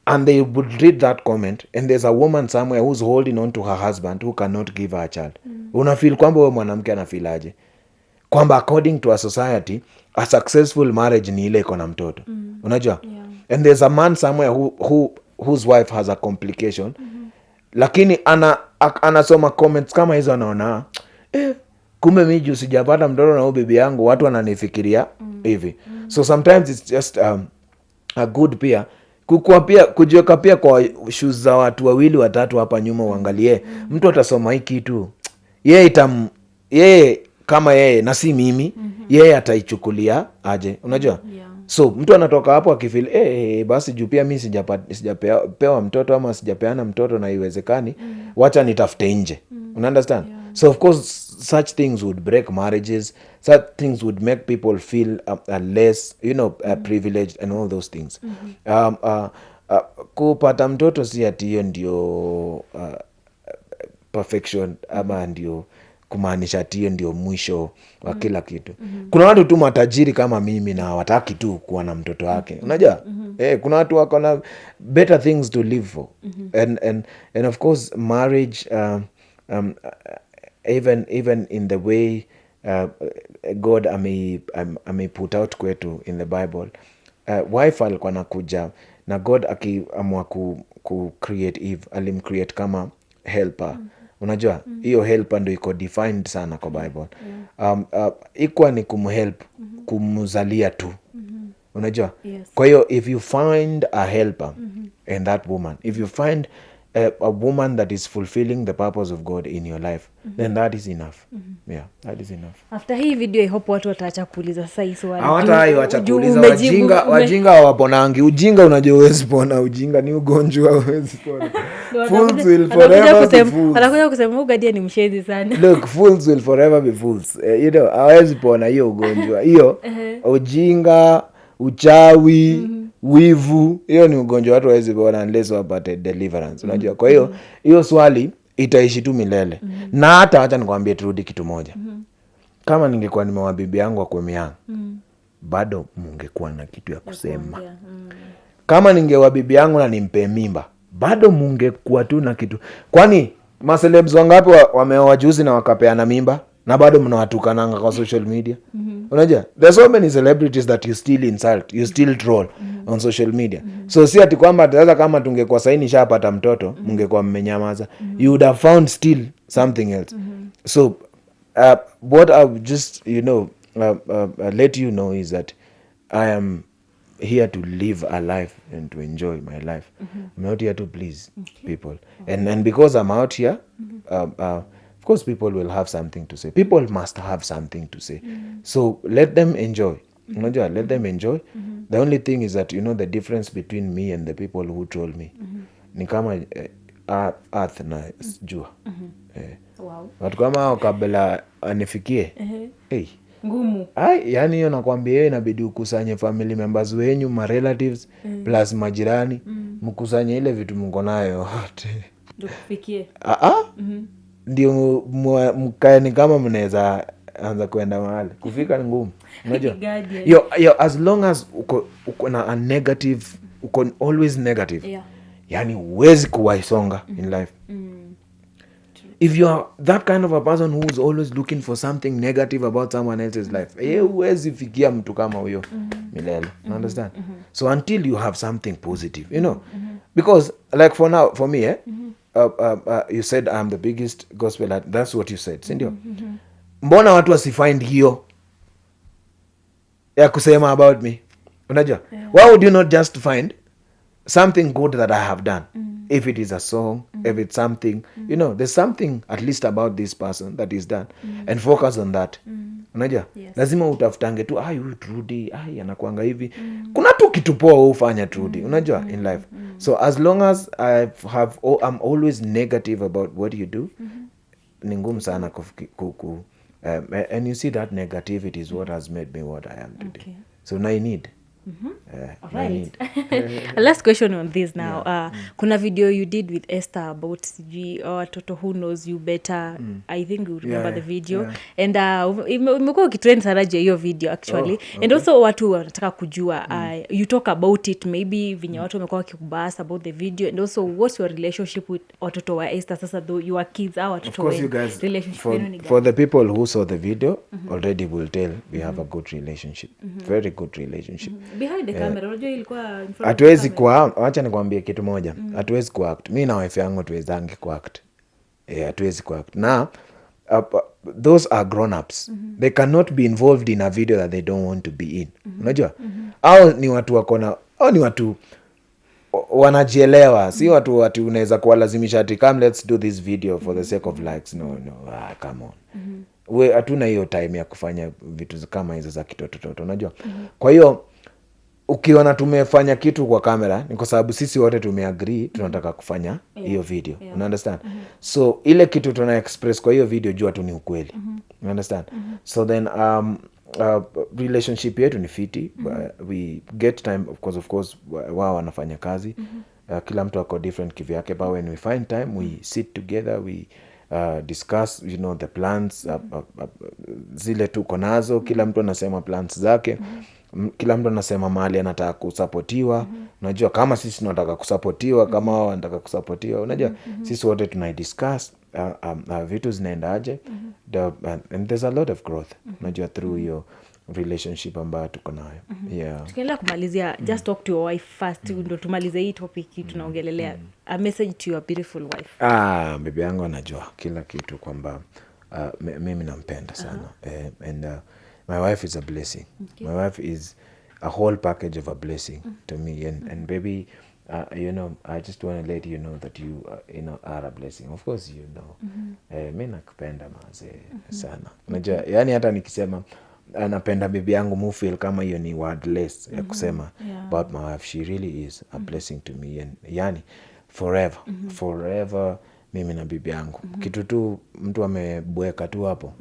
and they would read that comment, and there's a woman somewhere who's holding on to her husband who cannot give her a child. Unafeel kwamba wewe mwanamke anafeel aje? Kwamba according to a society, a successful marriage ni ile iko na mtoto. Unajua? Yeah. And there's a man somewhere whose wife has a complication. Lakini anasoma comments kama hizo, anaona kumbe mimi juu sijapata mtoto na bibi yangu watu wananifikiria hivi. So sometimes it's just a good pia kujiweka pia kwa shoes za watu wawili watatu hapa nyuma, uangalie mtu atasoma hii kitu, yeye kama yeye na si mimi, yeye ataichukulia aje, unajua? So mtu anatoka hapo akifeel basi juu pia mimi sijapewa mtoto ama sijapeana mtoto na iwezekani, wacha nitafute nje. Una understand? So of course such things would break marriages, such things would make people feel less, privileged and all those things. Kupata mtoto si ati hiyo ndio perfection ama ndio kumaanisha ati hiyo ndio mwisho wa kila kitu. Kuna watu tu matajiri kama mimi na hawataki tu kuwa na mtoto wake. Unajua? Kuna watu wako na better things to live for. And of course marriage, even in the way God ame put out kwetu in the Bible, wife alikuwa nakuja na God akiamua ku create Eve, alimcreate kama helper. Unajua, hiyo helper ndio iko defined sana kwa Bible. Ikuwa ni kumhelp, kumzalia tu. Unajua? Kwa hiyo if you find a helper in that woman, if you find a woman that is fulfilling the purpose of God in your life, then that is enough. Yeah, that is enough. After hii video I hope watu wataacha kuuliza sasa hii swali. Hawataacha kuuliza, wajinga hawaponangi. Ujinga unajua huwezi pona, ujinga ni ugonjwa, huwezi pona. Fools will forever be fools. Anakuja kusema ugadia ni mshezi sana. Look, fools will forever be fools. Hawezi pona hiyo ugonjwa. Hiyo ujinga, uchawi, wivu, hiyo ni ugonjwa watu hawezi pona unless wapate deliverance. Unajua? Kwa hiyo hiyo swali itaishi tu milele. Na hata acha nikwambie turudi kitu moja. Kama ningekuwa nimewa bibi yangu akwe mianga, bado mungekuwa na kitu ya kusema. Kama ningewa bibi yangu na nimpe mimba, bado mungekuwa tu na kitu. Kwani macelebs wangapi wameoa juzi na wakapeana mimba na bado mnawatukananga kwa social media? Unajua, there's so many celebrities that you still insult, you still troll on social media. So si ati kwamba sasa kama tungekuwa saini shapata mtoto mungekuwa mmenyamaza. You would have found still something else. So what I would just let you know is that I am here to live a life and to enjoy my life. I'm not here to please people. And because I'm out here, of course people will have something to say. People must have something to say. So let them enjoy. Let them enjoy. The only thing is that the difference between me and the people who troll me ni kama earth na jua. Wow. Watu kama hao kabla anifikie. Ngumu. Yani hiyo nakwambia hiyo inabidi ukusanye family members wenyu, ma relatives plus majirani, mkusanye ile vitu mko nayo yote. Ndio kufikie. Ndio mkae ni kama mnaweza anza kwenda mahali. Kufika ni ngumu. Unajua? As long as uko na a negative, uko always negative. Yeah. Yani huwezi kuwaisonga in life. If you are that kind of a person who is always looking for something negative about someone else's life, huwezi fikia mtu kama huyo milele. You understand? So until you have something positive, because like for me, you said I'm the biggest gospel artist. That's what you said, sindio? Mbona watu wasifind hiyo ya kusema about me? Unajua? Why would you not just find something good that I have done? If it is a song, if it's something, there's something at least about this person that is done, and focus on that. unajua Yes. lazima utafutange tu huyu Trudy anakuanga hivi kuna tu kitu poa ufanya Trudy unajua in life so as long as I'm always negative about what you do ni ngumu sana and you see that negativity is what has made me what I am today. Okay. So now I need Right. A last question on this now. Kuna video you did with Esther about sijui watoto who knows you better. I think you remember the video. And imekuwa ukitrend sana juu ya hiyo video actually. Okay. And also watu wanataka kujua you talk about it maybe vinye watu wamekuwa wakikubas about the video and also what's your relationship with watoto wa Esther sasa though you are kids au watoto Of course, you guys, relationship for, yenu ni gani? for the people who saw the video, already will tell we have a good relationship. Very good relationship. Behind the camera unajua ilikuwa in front of the Hatuwezi camera. wacha nikwambie kitu moja. Hatuwezi kuact. Mi na wife yangu tuwezangi kuact. Hatuwezi kuact. Now, those are grown-ups. They cannot be involved in a video that they don't want to be in. Unajua? Au ni watu wakona, au ni watu wanajielewa, si watu unaweza kuwalazimisha ati come let's do this video for the sake of likes. No, come on. We hatuna hiyo time ya kufanya vitu kama hizo za kitototo, unajua? Kwa hiyo ukiona tumefanya kitu kwa kamera ni kwa sababu sisi wote tumeagree tunataka kufanya hiyo video. You understand? So ile kitu tuna express kwa hiyo video jua tu ni ukweli. You understand? So then relationship yetu ni fiti. We get time of course wao wanafanya kazi. Kila mtu ako different kivyake, but when we find time we sit together, we discuss the plans zile tuko nazo. Kila mtu anasema plans zake. Kila mtu anasema mahali anataka kusapotiwa. Unajua kama sisi tunataka kusapotiwa, kama wao wanataka kusapotiwa, unajua sisi wote tunaidiscuss vitu zinaendaje. And there's a lot of growth unajua through your relationship ambayo tuko nayo. Tukiendelea kumalizia, just talk to your wife first ndo tumalize hii topic tunaongelelea. A message to your beautiful wife. Bibi yangu anajua kila kitu kwamba mimi nampenda sana. And my wife is a blessing. Okay. My wife is a whole package of a blessing to me. And baby, I just want to let you know that you are a blessing. Of course you know. Mimi nakupenda mazee sana. Unajua, yani hata nikisema napenda bibi yangu mufil kama hiyo ni wordless ya kusema about my wife. She really is a blessing to me. And yani forever mimi na bibi yangu. Kitu tu mtu amebweka tu hapo.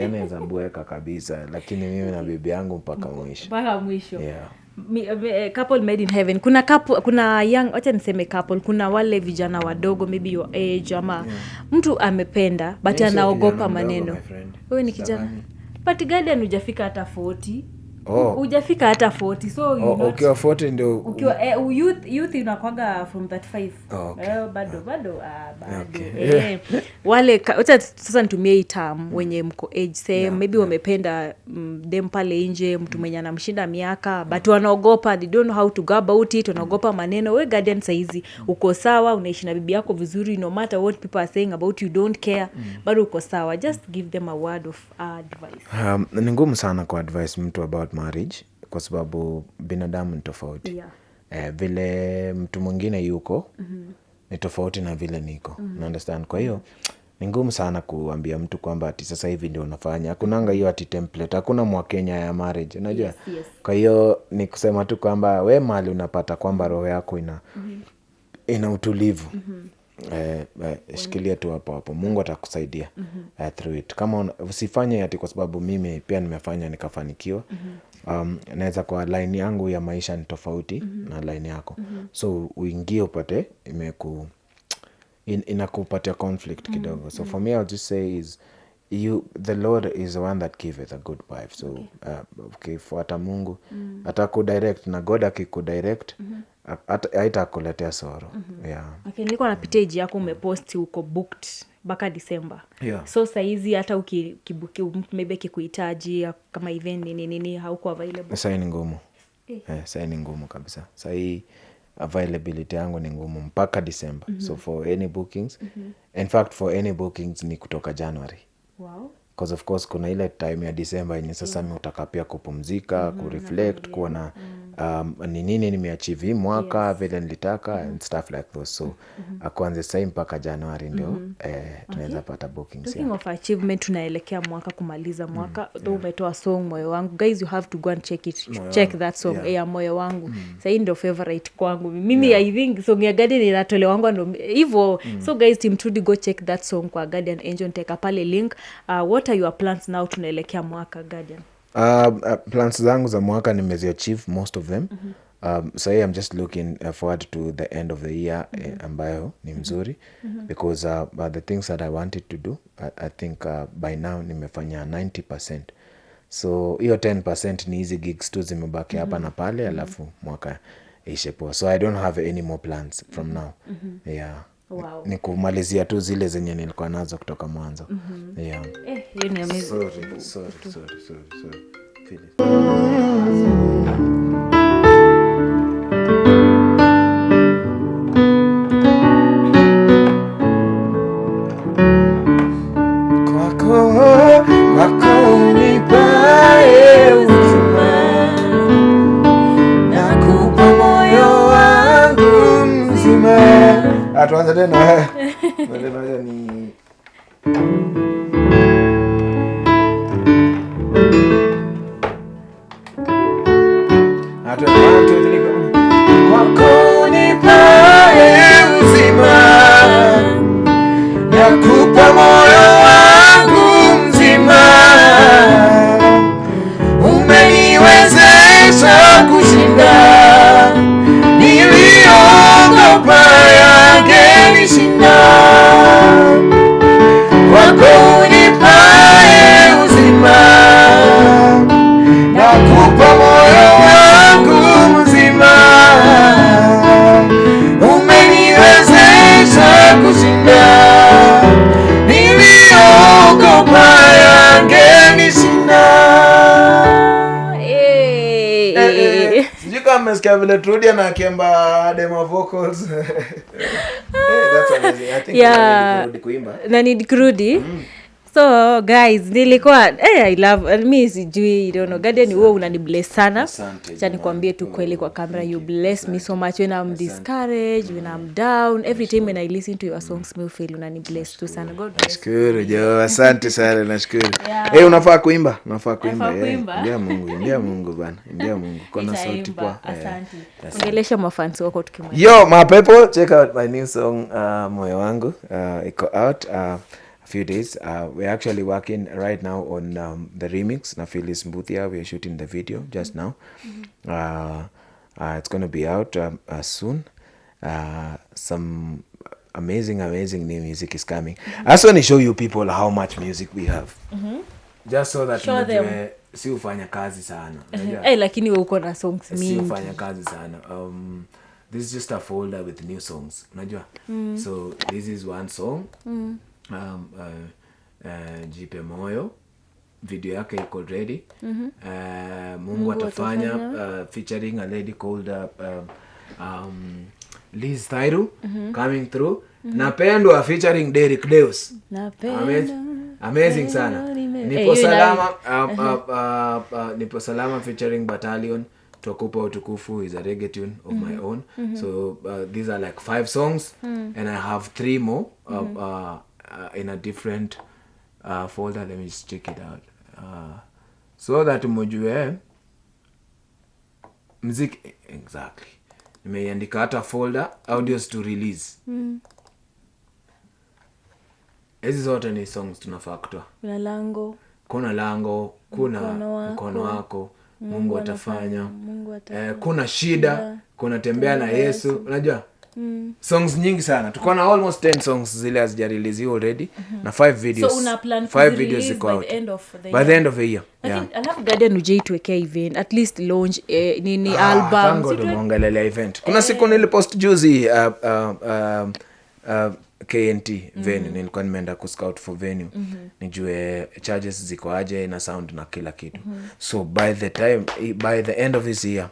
Yanaweza bweka kabisa, lakini mimi na bibi yangu mpaka mwisho. Mpaka mwisho. Couple made in heaven. Kuna young, acha niseme couple, kuna wale vijana wadogo maybe your age ama mtu amependa but anaogopa maneno. Wewe ni kijana. But guardian hujafika hata 40. Hujafika hata 40. So ukiwa 40 ndio ukiwa youth inakwanga from 35. Bado. Okay. Wale acha sasa nitumie hii term wenye mko age same maybe wamependa dem pale nje, mtu mwenye anamshinda miaka but wanaogopa, they don't know how to go about it, wanaogopa maneno. We guardian saizi uko sawa, unaishi na bibi yako vizuri, no matter what people are saying about you, don't care, bado uko sawa. Just give them a word of advice. Ni ngumu sana kwa advice mtu about marriage kwa sababu binadamu ni tofauti. Vile mtu mwingine yuko ni tofauti na vile niko. Understand? Kwa hiyo ni ngumu sana kuambia mtu kwamba ati sasa hivi ndio unafanya. Hakunanga hiyo ati template. Hakuna Mwakenya ya marriage. Unajua? Yes. Kwa hiyo ni kusema tu kwamba we mahali unapata kwamba roho yako ina utulivu. Shikilia tu hapo. Mungu atakusaidia through it. Kama usifanye ati kwa sababu mimi pia nimefanya nikafanikiwa. Naweza kwa line yangu ya maisha ni tofauti na line yako. So uingie upate inakupatia conflict kidogo. So for me I'll just say is the Lord is the one that giveth a good wife. So ukifuata Mungu atakudirect, na God akikudirect haitakuletea sorrow. Okay, nilikuwa na page yako umepost uko booked mpaka December. So saizi hata ukibuki maybe kikuhitaji kama event nini hauko available. Sasa ni ngumu. Sasa ni ngumu kabisa. Sasa hii availability yangu ni ngumu mpaka December. So for any bookings, in fact for any bookings ni kutoka January. Wow. Because of course kuna ile time ya December yenye sasa mimi utaka pia kupumzika, kureflect, kuona ni nini nimeachieve hii mwaka, vile nilitaka and stuff like those. So kuanzia sasa mpaka Januari ndio tunaweza pata bookings. Talking of achievement, tunaelekea mwaka kumaliza mwaka. Though umetoa song Moyo Wangu, guys, you have to go and check it. Check that song ya Moyo Wangu. Sasa hii ndio favorite kwangu mimi. I think song ya Guardian inatolewa wangu ndio hivyo. So guys, Team Trudy, go check that song kwa Guardian Angel, take pale link. What are your plans now tunaelekea mwaka Guardian? Plans zangu za mwaka nimeziachieve most of them. So I'm just looking forward to the end of the year ambayo ni mzuri because the things that I wanted to do I think by now nimefanya 90%. So hiyo 10% ni hizi gigs tu zimebaki hapa na pale, alafu mwaka ishe poa. So I don't have any more plans from now. Yeah. Wow. Ni kumalizia tu zile zenye nilikuwa nazo kutoka mwanzo. Yeah. Hiyo ni amazing. Sorry. Feel it. Kwako unipae uzima, nakupa moyo wangu mzima. Tuanze tena. Moja ni kwako unipae uzima, nakupa moyo wangu mzima, umeniwezesha kushinda niliogopa yangenishinda. Kwako unipae uzima, nakupa moyo wangu mzima, umeniwezesha kushinda niliogopa yangenishinda. Sijui kama mmesikia vile Trudy anakiimba demo vocals. That's amazing. I think Trudy kuimba. Na need kurudi. So guys, nilikuwa I love me sijui, you don't know, Guardian wewe unanibless sana. Acha nikwambie tu kweli kwa camera, you bless me so much when I'm discouraged, when I'm down, every time when I listen to your songs me feel unanibless tu sana. God bless. Nashukuru jo, asante sana, nashukuru. Unafaa kuimba, Ndia Mungu bana. Ndia Mungu. Kuna sauti kwa. Asante. Ongelesha mafans wako tukimaliza. Yo, my people, check out my new song Moyo Wangu. Iko out a few days. We're actually working right now on the remix na Phyllis Mbuthia. We're shooting the video just now. It's going to be out soon. Some amazing new music is coming. I just want to show you people how much music we have. Just so that si ufanya kazi sana. Lakini wewe uko na songs mingi. Si ufanya kazi sana. This is just a folder with new songs. Unajua? So this is one song. Jipe Moyo, video yake iko ready. Mungu atafanya featuring a lady called Liz Thairu coming through. Napendwa featuring Derek Deus. Amazing sana. Nipo Salama featuring Battalion. Twakupa Utukufu is a reggae tune of my own. So these are like 5 songs and I have 3 more in a different folder. Let me just check it out so that mujue muziki exactly. Nimeiandika hata folder audios to release. Hizi zote ni songs tunafaa kutoa. Kuna lango, kuna mkono wako, Mungu atafanya, kuna shida, kuna tembea na Yesu. Unajua songs nyingi sana. Tuko na almost 10 songs zile hazijarelease already na 5 videos. So una plan 5 videos ziko out by the end of the year. I love Guardian uje tuweke event, at least launch nini album. Tango tumeongelea event. Kuna siku nilipost juzi KNT venue, nilikuwa nimeenda kuscout for venue. Nijue charges ziko aje na sound na kila kitu. So by the end of this year,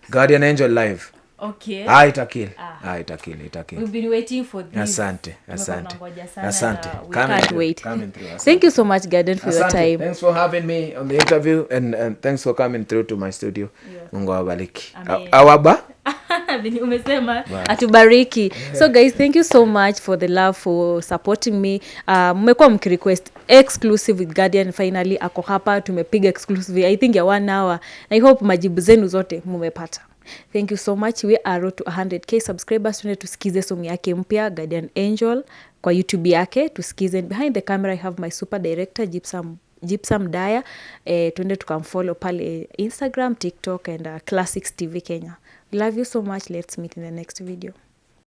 Guardian Angel live Okay. Itakil. We've been waiting for this. Asante. Tunangoja sana Asante. na we Coming can't through, wait. coming through. Asante. Thank you so much, Garden, for your Asante. time. Thanks for having me on the interview and thanks for coming through to my studio. Mungu awabariki. Awaba? Umesema atubariki. So guys, thank you so much for the love, for supporting me. Mmekuwa mkirequest exclusive with Guardian, finally ako hapa, tumepiga exclusive I think ya 1 hour. I hope majibu zenu zote mumepata. Thank you so much. We are road to 100k subscribers. Tuende tusikize song yake mpya Guardian Angel kwa YouTube yake, tusikize. Behind the camera I have my super director Gypsum Daya. Tuende tukamfollow pale Instagram, TikTok and Classics TV Kenya. Love you so much. Let's meet in the next video.